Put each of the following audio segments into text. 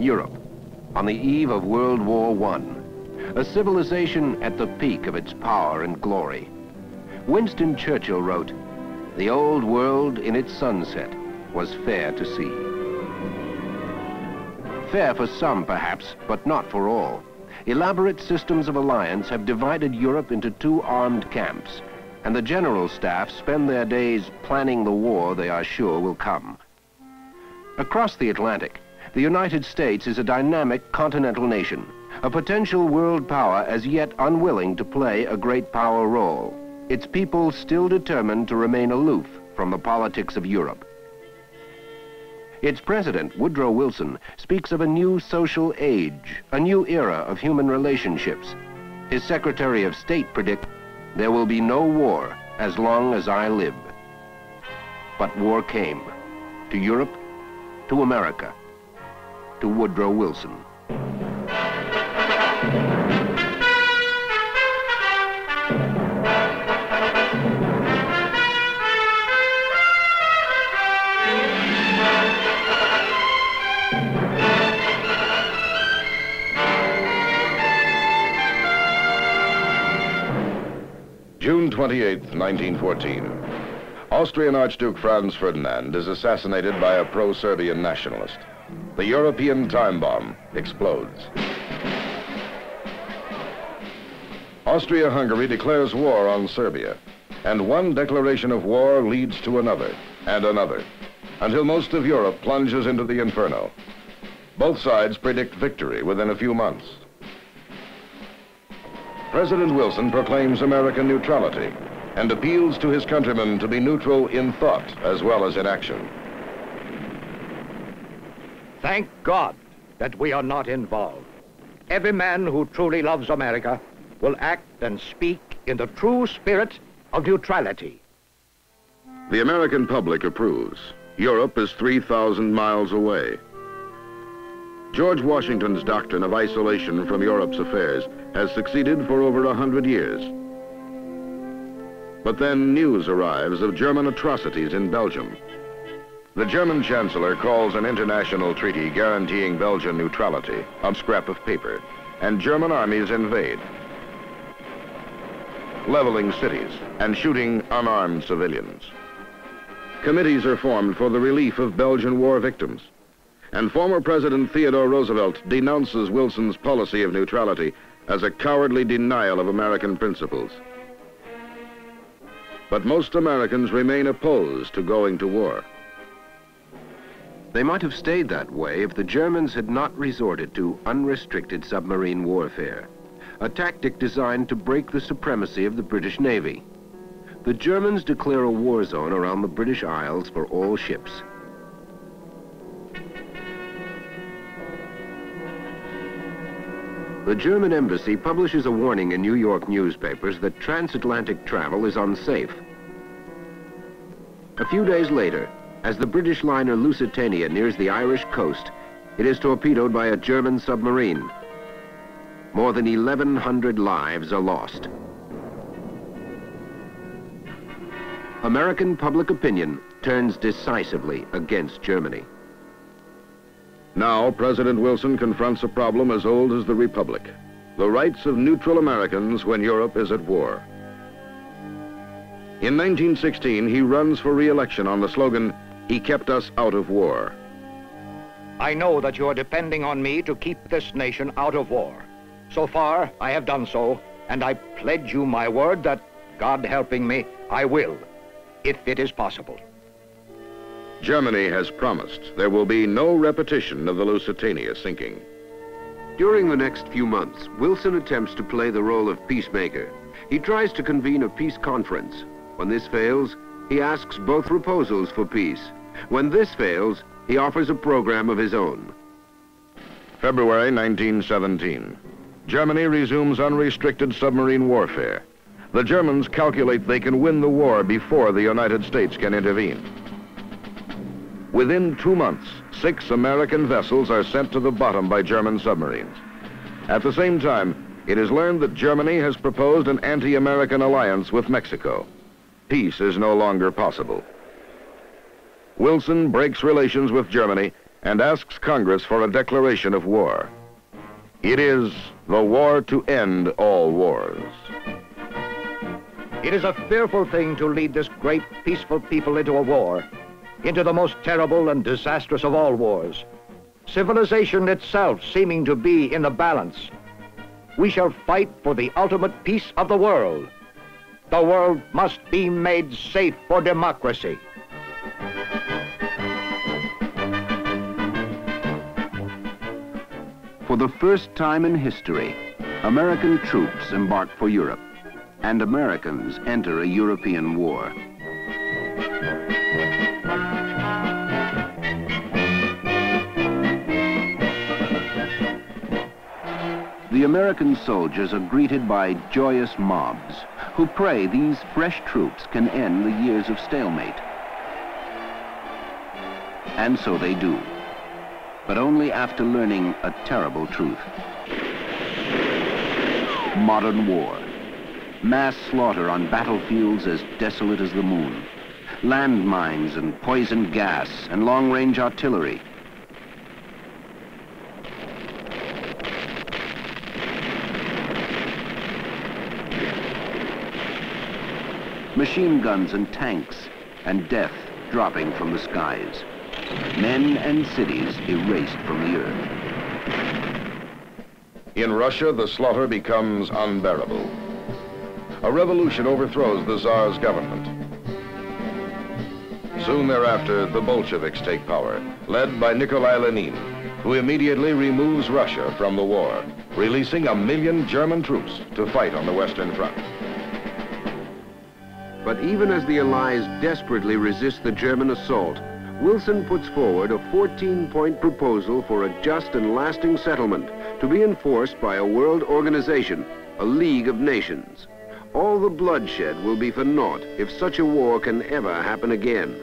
Europe, on the eve of World War I, a civilization at the peak of its power and glory. Winston Churchill wrote, "The old world in its sunset was fair to see." Fair for some, perhaps, but not for all. Elaborate systems of alliance have divided Europe into two armed camps, and the general staff spend their days planning the war they are sure will come. Across the Atlantic, the United States is a dynamic continental nation, a potential world power as yet unwilling to play a great power role. Its people still determined to remain aloof from the politics of Europe. Its President, Woodrow Wilson, speaks of a new social age, a new era of human relationships. His Secretary of State predicts, "There will be no war as long as I live." But war came, to Europe, to America, to Woodrow Wilson. June 28, 1914. Austrian Archduke Franz Ferdinand is assassinated by a pro-Serbian nationalist. The European time bomb explodes. Austria-Hungary declares war on Serbia, and one declaration of war leads to another and another, until most of Europe plunges into the inferno. Both sides predict victory within a few months. President Wilson proclaims American neutrality and appeals to his countrymen to be neutral in thought as well as in action. Thank God that we are not involved. Every man who truly loves America will act and speak in the true spirit of neutrality. The American public approves. Europe is 3,000 miles away. George Washington's doctrine of isolation from Europe's affairs has succeeded for over 100 years. But then news arrives of German atrocities in Belgium. The German Chancellor calls an international treaty guaranteeing Belgian neutrality a scrap of paper, and German armies invade, leveling cities and shooting unarmed civilians. Committees are formed for the relief of Belgian war victims, and former President Theodore Roosevelt denounces Wilson's policy of neutrality as a cowardly denial of American principles. But most Americans remain opposed to going to war. They might have stayed that way if the Germans had not resorted to unrestricted submarine warfare, a tactic designed to break the supremacy of the British Navy. The Germans declare a war zone around the British Isles for all ships. The German embassy publishes a warning in New York newspapers that transatlantic travel is unsafe. A few days later, as the British liner Lusitania nears the Irish coast, it is torpedoed by a German submarine. More than 1,100 lives are lost. American public opinion turns decisively against Germany. Now, President Wilson confronts a problem as old as the Republic: the rights of neutral Americans when Europe is at war. In 1916, he runs for re-election on the slogan, "He kept us out of war." I know that you are depending on me to keep this nation out of war. So far, I have done so, and I pledge you my word that, God helping me, I will, if it is possible. Germany has promised there will be no repetition of the Lusitania sinking. During the next few months, Wilson attempts to play the role of peacemaker. He tries to convene a peace conference. When this fails, he asks both proposals for peace. When this fails, he offers a program of his own. February 1917. Germany resumes unrestricted submarine warfare. The Germans calculate they can win the war before the United States can intervene. Within 2 months, 6 American vessels are sent to the bottom by German submarines. At the same time, it is learned that Germany has proposed an anti-American alliance with Mexico. Peace is no longer possible. Wilson breaks relations with Germany and asks Congress for a declaration of war. It is the war to end all wars. It is a fearful thing to lead this great peaceful people into a war, into the most terrible and disastrous of all wars. Civilization itself seeming to be in the balance. We shall fight for the ultimate peace of the world. The world must be made safe for democracy. For the first time in history, American troops embark for Europe, and Americans enter a European war. The American soldiers are greeted by joyous mobs who pray these fresh troops can end the years of stalemate. And so they do, but only after learning a terrible truth. Modern war. Mass slaughter on battlefields as desolate as the moon. Landmines and poison gas and long-range artillery. Machine guns and tanks, and death dropping from the skies. Men and cities erased from the earth. In Russia, the slaughter becomes unbearable. A revolution overthrows the Tsar's government. Soon thereafter, the Bolsheviks take power, led by Nikolai Lenin, who immediately removes Russia from the war, releasing 1 million German troops to fight on the Western Front. But even as the Allies desperately resist the German assault, Wilson puts forward a 14-point proposal for a just and lasting settlement to be enforced by a world organization, a League of Nations. All the bloodshed will be for naught if such a war can ever happen again.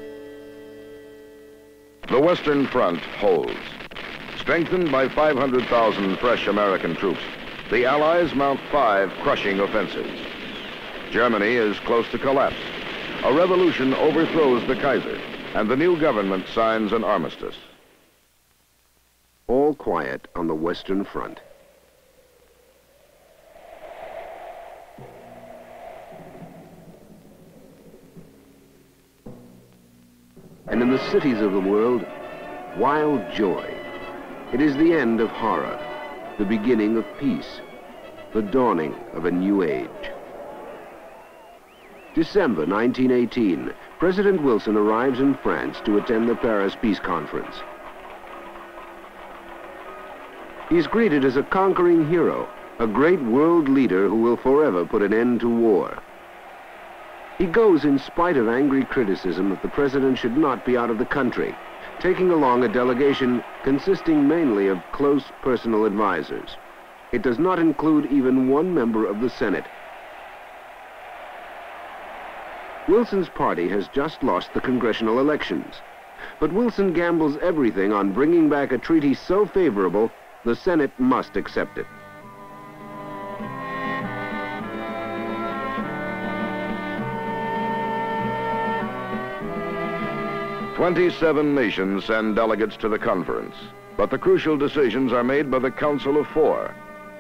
The Western Front holds. Strengthened by 500,000 fresh American troops, the Allies mount 5 crushing offensives. Germany is close to collapse. A revolution overthrows the Kaiser, and the new government signs an armistice. All quiet on the Western Front. And in the cities of the world, wild joy. It is the end of horror, the beginning of peace, the dawning of a new age. December 1918, President Wilson arrives in France to attend the Paris Peace Conference. He is greeted as a conquering hero, a great world leader who will forever put an end to war. He goes in spite of angry criticism that the president should not be out of the country, taking along a delegation consisting mainly of close personal advisors. It does not include even one member of the Senate. Wilson's party has just lost the congressional elections, but Wilson gambles everything on bringing back a treaty so favorable, the Senate must accept it. "27 nations send delegates to the conference, but the crucial decisions are made by the Council of 4.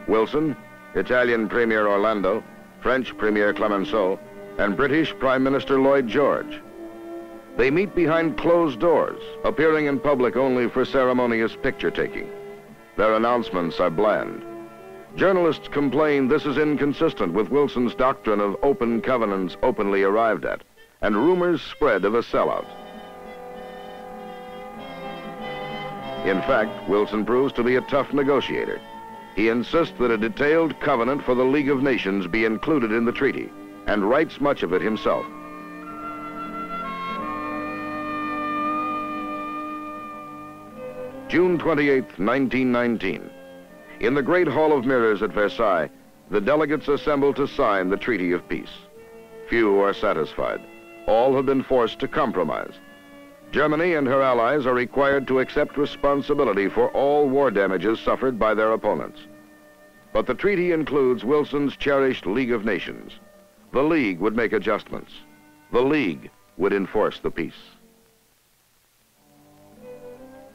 Wilson, Italian Premier Orlando, French Premier Clemenceau, and British Prime Minister Lloyd George. They meet behind closed doors, appearing in public only for ceremonious picture-taking. Their announcements are bland. Journalists complain this is inconsistent with Wilson's doctrine of open covenants openly arrived at, and rumors spread of a sellout. In fact, Wilson proves to be a tough negotiator. He insists that a detailed covenant for the League of Nations be included in the treaty, and writes much of it himself. June 28, 1919. In the Great Hall of Mirrors at Versailles, the delegates assemble to sign the Treaty of Peace. Few are satisfied. All have been forced to compromise. Germany and her allies are required to accept responsibility for all war damages suffered by their opponents. But the treaty includes Wilson's cherished League of Nations. The League would make adjustments. The League would enforce the peace.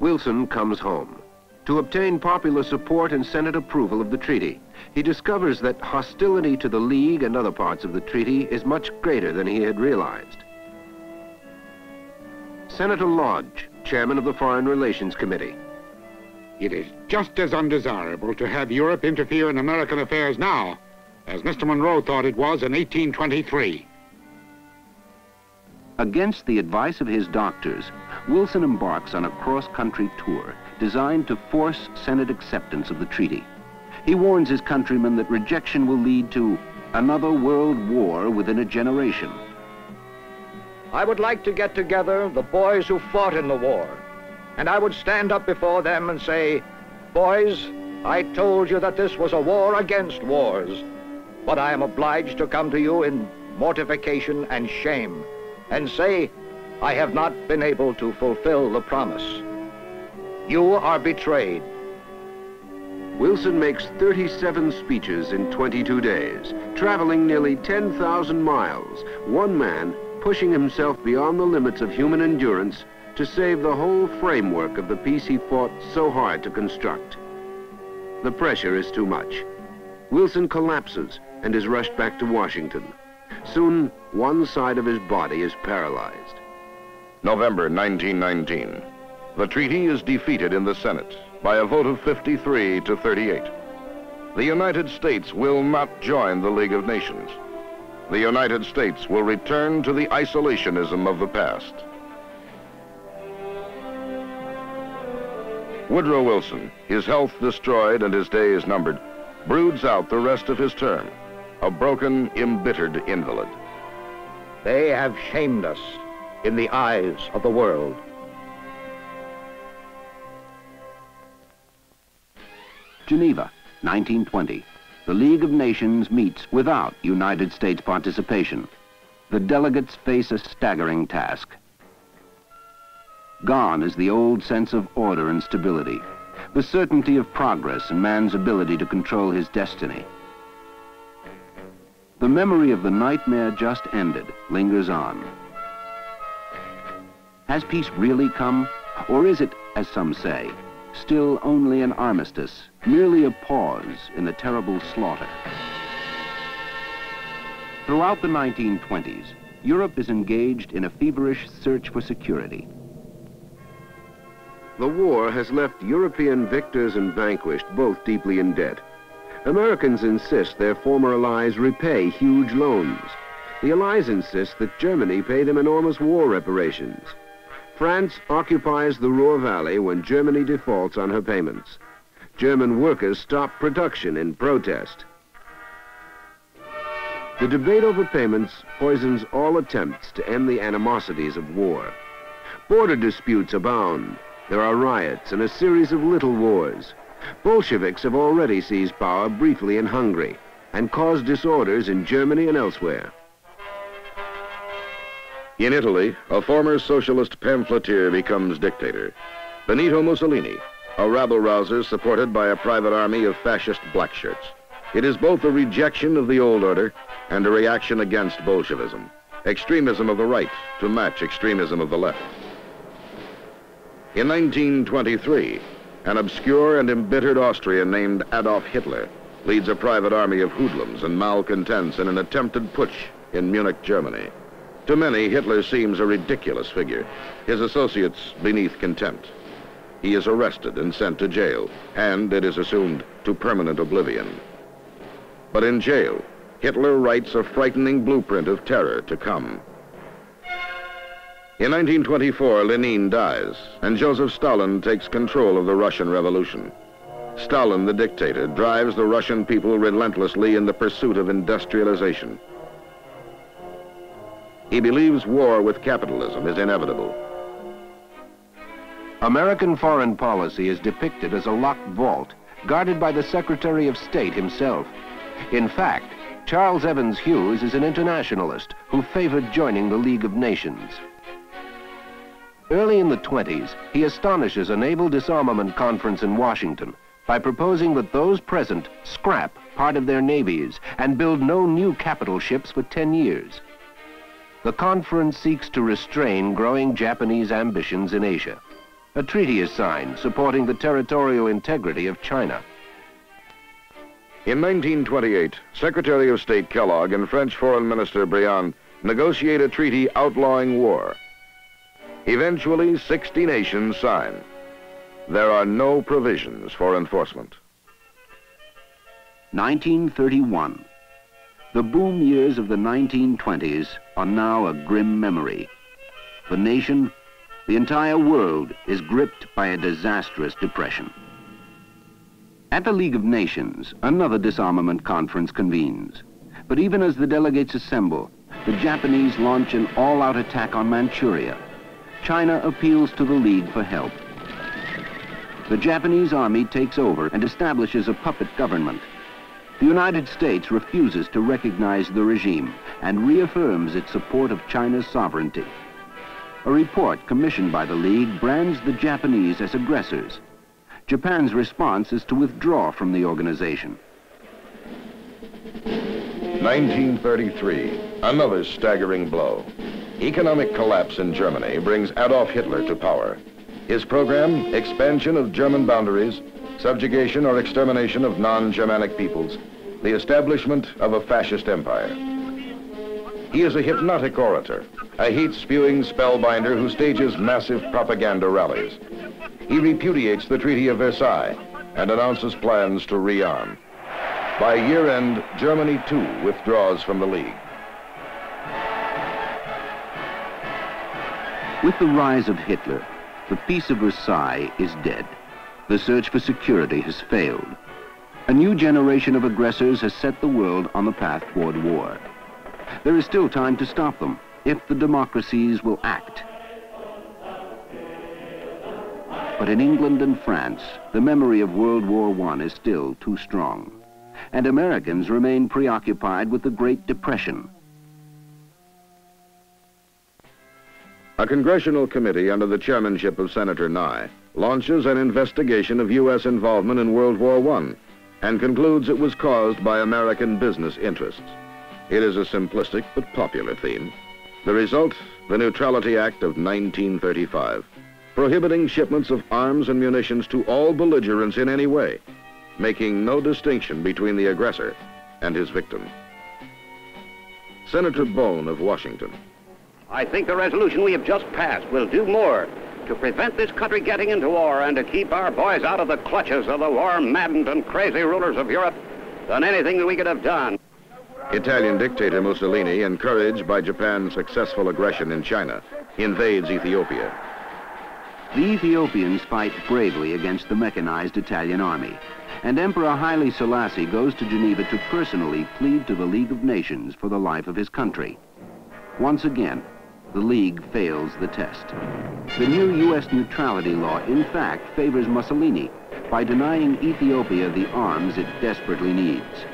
Wilson comes home. To obtain popular support and Senate approval of the treaty, he discovers that hostility to the League and other parts of the treaty is much greater than he had realized. Senator Lodge, chairman of the Foreign Relations Committee. It is just as undesirable to have Europe interfere in American affairs now as Mr. Monroe thought it was in 1823. Against the advice of his doctors, Wilson embarks on a cross-country tour designed to force Senate acceptance of the treaty. He warns his countrymen that rejection will lead to another world war within a generation. I would like to get together the boys who fought in the war, and I would stand up before them and say, boys, I told you that this was a war against wars, but I am obliged to come to you in mortification and shame and say, I have not been able to fulfill the promise. You are betrayed. Wilson makes 37 speeches in 22 days, traveling nearly 10,000 miles, one man pushing himself beyond the limits of human endurance to save the whole framework of the peace he fought so hard to construct. The pressure is too much. Wilson collapses and is rushed back to Washington. Soon, one side of his body is paralyzed. November 1919. The treaty is defeated in the Senate by a vote of 53 to 38. The United States will not join the League of Nations. The United States will return to the isolationism of the past. Woodrow Wilson, his health destroyed and his days numbered, broods out the rest of his term, a broken, embittered invalid. They have shamed us in the eyes of the world. Geneva, 1920. The League of Nations meets without United States participation. The delegates face a staggering task. Gone is the old sense of order and stability, the certainty of progress and man's ability to control his destiny. The memory of the nightmare just ended lingers on. Has peace really come, or is it, as some say, still only an armistice, merely a pause in the terrible slaughter? Throughout the 1920s, Europe is engaged in a feverish search for security. The war has left European victors and vanquished both deeply in debt. Americans insist their former allies repay huge loans. The Allies insist that Germany pay them enormous war reparations. France occupies the Ruhr Valley when Germany defaults on her payments. German workers stop production in protest. The debate over payments poisons all attempts to end the animosities of war. Border disputes abound. There are riots and a series of little wars. Bolsheviks have already seized power briefly in Hungary and caused disorders in Germany and elsewhere. In Italy, a former socialist pamphleteer becomes dictator. Benito Mussolini, a rabble-rouser supported by a private army of fascist blackshirts. It is both a rejection of the old order and a reaction against Bolshevism, extremism of the right to match extremism of the left. In 1923, an obscure and embittered Austrian named Adolf Hitler leads a private army of hoodlums and malcontents in an attempted putsch in Munich, Germany. To many, Hitler seems a ridiculous figure, his associates beneath contempt. He is arrested and sent to jail, and, it is assumed, to permanent oblivion. But in jail, Hitler writes a frightening blueprint of terror to come. In 1924, Lenin dies, and Joseph Stalin takes control of the Russian Revolution. Stalin, the dictator, drives the Russian people relentlessly in the pursuit of industrialization. He believes war with capitalism is inevitable. American foreign policy is depicted as a locked vault, guarded by the Secretary of State himself. In fact, Charles Evans Hughes is an internationalist who favored joining the League of Nations. Early in the 20s, he astonishes a naval disarmament conference in Washington by proposing that those present scrap part of their navies and build no new capital ships for 10 years. The conference seeks to restrain growing Japanese ambitions in Asia. A treaty is signed supporting the territorial integrity of China. In 1928, Secretary of State Kellogg and French Foreign Minister Briand negotiate a treaty outlawing war. Eventually, 60 nations sign. There are no provisions for enforcement. 1931. The boom years of the 1920s are now a grim memory. The nation, the entire world, is gripped by a disastrous depression. At the League of Nations, another disarmament conference convenes. But even as the delegates assemble, the Japanese launch an all-out attack on Manchuria. China appeals to the League for help. The Japanese army takes over and establishes a puppet government. The United States refuses to recognize the regime and reaffirms its support of China's sovereignty. A report commissioned by the League brands the Japanese as aggressors. Japan's response is to withdraw from the organization. 1933, another staggering blow. Economic collapse in Germany brings Adolf Hitler to power. His program, expansion of German boundaries, subjugation or extermination of non-Germanic peoples, the establishment of a fascist empire. He is a hypnotic orator, a hate-spewing spellbinder who stages massive propaganda rallies. He repudiates the Treaty of Versailles and announces plans to rearm. By year-end, Germany too withdraws from the League. With the rise of Hitler, the Peace of Versailles is dead. The search for security has failed. A new generation of aggressors has set the world on the path toward war. There is still time to stop them, if the democracies will act. But in England and France, the memory of World War I is still too strong. And Americans remain preoccupied with the Great Depression. A congressional committee under the chairmanship of Senator Nye launches an investigation of U.S. involvement in World War I and concludes it was caused by American business interests. It is a simplistic but popular theme. The result, the Neutrality Act of 1935, prohibiting shipments of arms and munitions to all belligerents in any way, making no distinction between the aggressor and his victim. Senator Bone of Washington. I think the resolution we have just passed will do more to prevent this country getting into war and to keep our boys out of the clutches of the war-maddened and crazy rulers of Europe than anything that we could have done. Italian dictator Mussolini, encouraged by Japan's successful aggression in China, invades Ethiopia. The Ethiopians fight bravely against the mechanized Italian army, and Emperor Haile Selassie goes to Geneva to personally plead to the League of Nations for the life of his country. Once again, the League fails the test. The new U.S. neutrality law, in fact, favors Mussolini by denying Ethiopia the arms it desperately needs.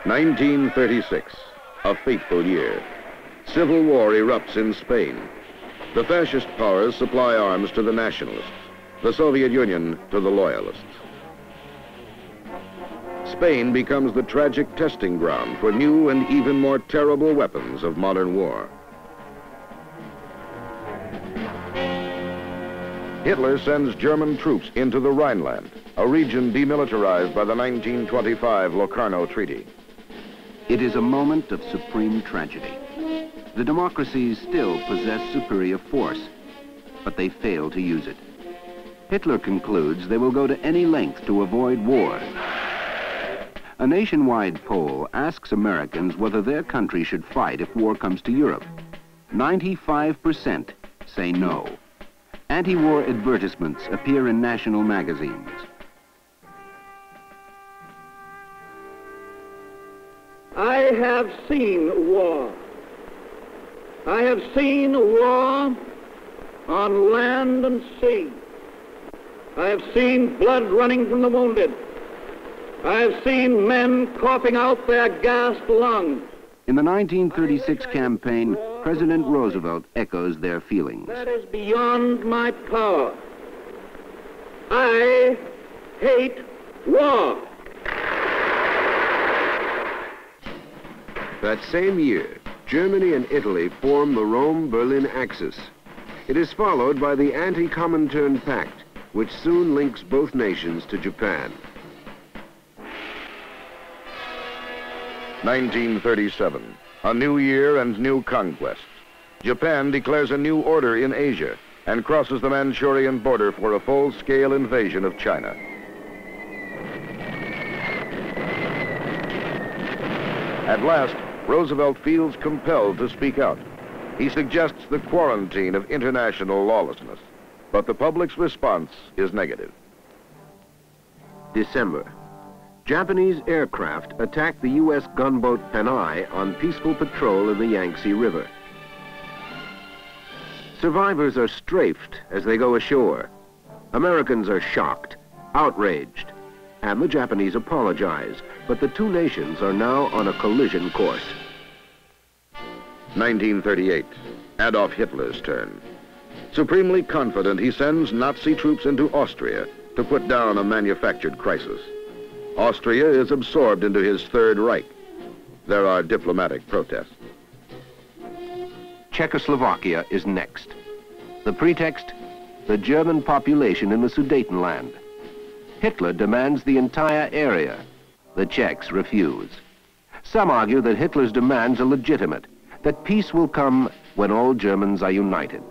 1936, a fateful year. Civil war erupts in Spain. The fascist powers supply arms to the nationalists, the Soviet Union to the loyalists. Spain becomes the tragic testing ground for new and even more terrible weapons of modern war. Hitler sends German troops into the Rhineland, a region demilitarized by the 1925 Locarno Treaty. It is a moment of supreme tragedy. The democracies still possess superior force, but they fail to use it. Hitler concludes they will go to any length to avoid war. A nationwide poll asks Americans whether their country should fight if war comes to Europe. 95% say no. Anti-war advertisements appear in national magazines. I have seen war. I have seen war on land and sea. I have seen blood running from the wounded. I have seen men coughing out their gasped lungs. In the 1936 campaign, President Roosevelt echoes their feelings. That is beyond my power. I hate war. That same year, Germany and Italy formed the Rome-Berlin Axis. It is followed by the Anti-Comintern Pact, which soon links both nations to Japan. 1937, a new year and new conquest. Japan declares a new order in Asia and crosses the Manchurian border for a full-scale invasion of China. At last, Roosevelt feels compelled to speak out. He suggests the quarantine of international lawlessness, but the public's response is negative. December. Japanese aircraft attacked the U.S. gunboat Panay on peaceful patrol in the Yangtze River. Survivors are strafed as they go ashore. Americans are shocked, outraged, and the Japanese apologize, but the two nations are now on a collision course. 1938, Adolf Hitler's turn. Supremely confident, he sends Nazi troops into Austria to put down a manufactured crisis. Austria is absorbed into his Third Reich. There are diplomatic protests. Czechoslovakia is next. The pretext? The German population in the Sudetenland. Hitler demands the entire area. The Czechs refuse. Some argue that Hitler's demands are legitimate, that peace will come when all Germans are united.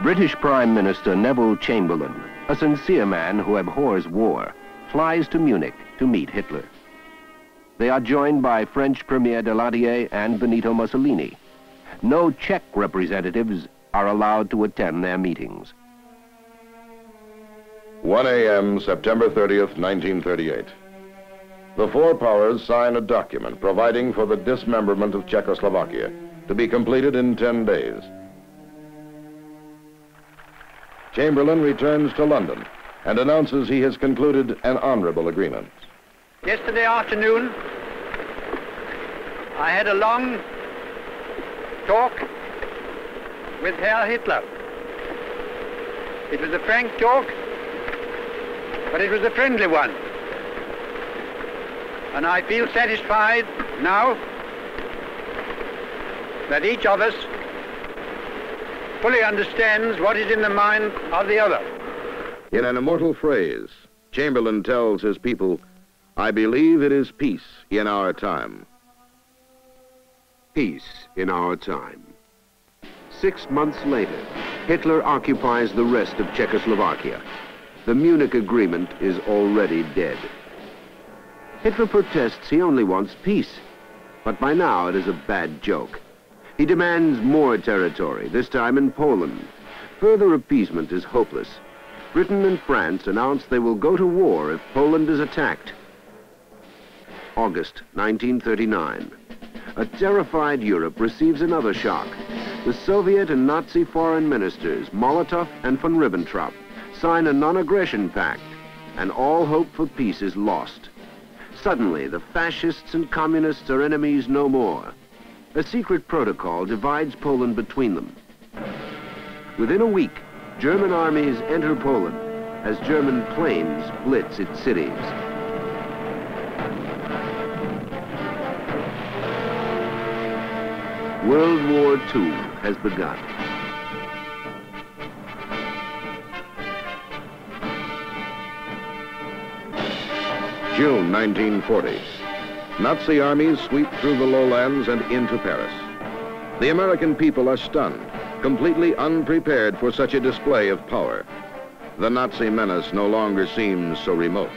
British Prime Minister Neville Chamberlain, a sincere man who abhors war, flies to Munich to meet Hitler. They are joined by French Premier Daladier and Benito Mussolini. No Czech representatives are allowed to attend their meetings. 1 a.m., September 30th, 1938. The four powers sign a document providing for the dismemberment of Czechoslovakia to be completed in 10 days. Chamberlain returns to London and announces he has concluded an honorable agreement. Yesterday afternoon, I had a long talk with Herr Hitler. It was a frank talk, but it was a friendly one. And I feel satisfied now that each of us fully understands what is in the mind of the other. In an immortal phrase, Chamberlain tells his people, "I believe it is peace in our time." Peace in our time. 6 months later, Hitler occupies the rest of Czechoslovakia. The Munich Agreement is already dead. Hitler protests he only wants peace, but by now it is a bad joke. He demands more territory, this time in Poland. Further appeasement is hopeless. Britain and France announce they will go to war if Poland is attacked. August 1939. A terrified Europe receives another shock. The Soviet and Nazi foreign ministers, Molotov and von Ribbentrop, sign a non-aggression pact, and all hope for peace is lost. Suddenly, the fascists and communists are enemies no more. A secret protocol divides Poland between them. Within a week, German armies enter Poland as German planes blitz its cities. World War II has begun. June 1940. Nazi armies sweep through the lowlands and into Paris. The American people are stunned, completely unprepared for such a display of power. The Nazi menace no longer seems so remote.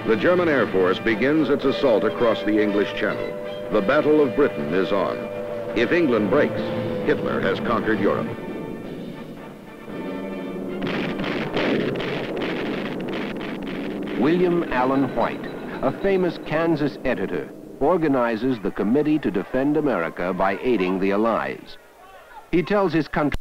The German Air Force begins its assault across the English Channel. The Battle of Britain is on. If England breaks, Hitler has conquered Europe. William Allen White, a famous Kansas editor, organizes the Committee to Defend America by aiding the Allies. He tells his country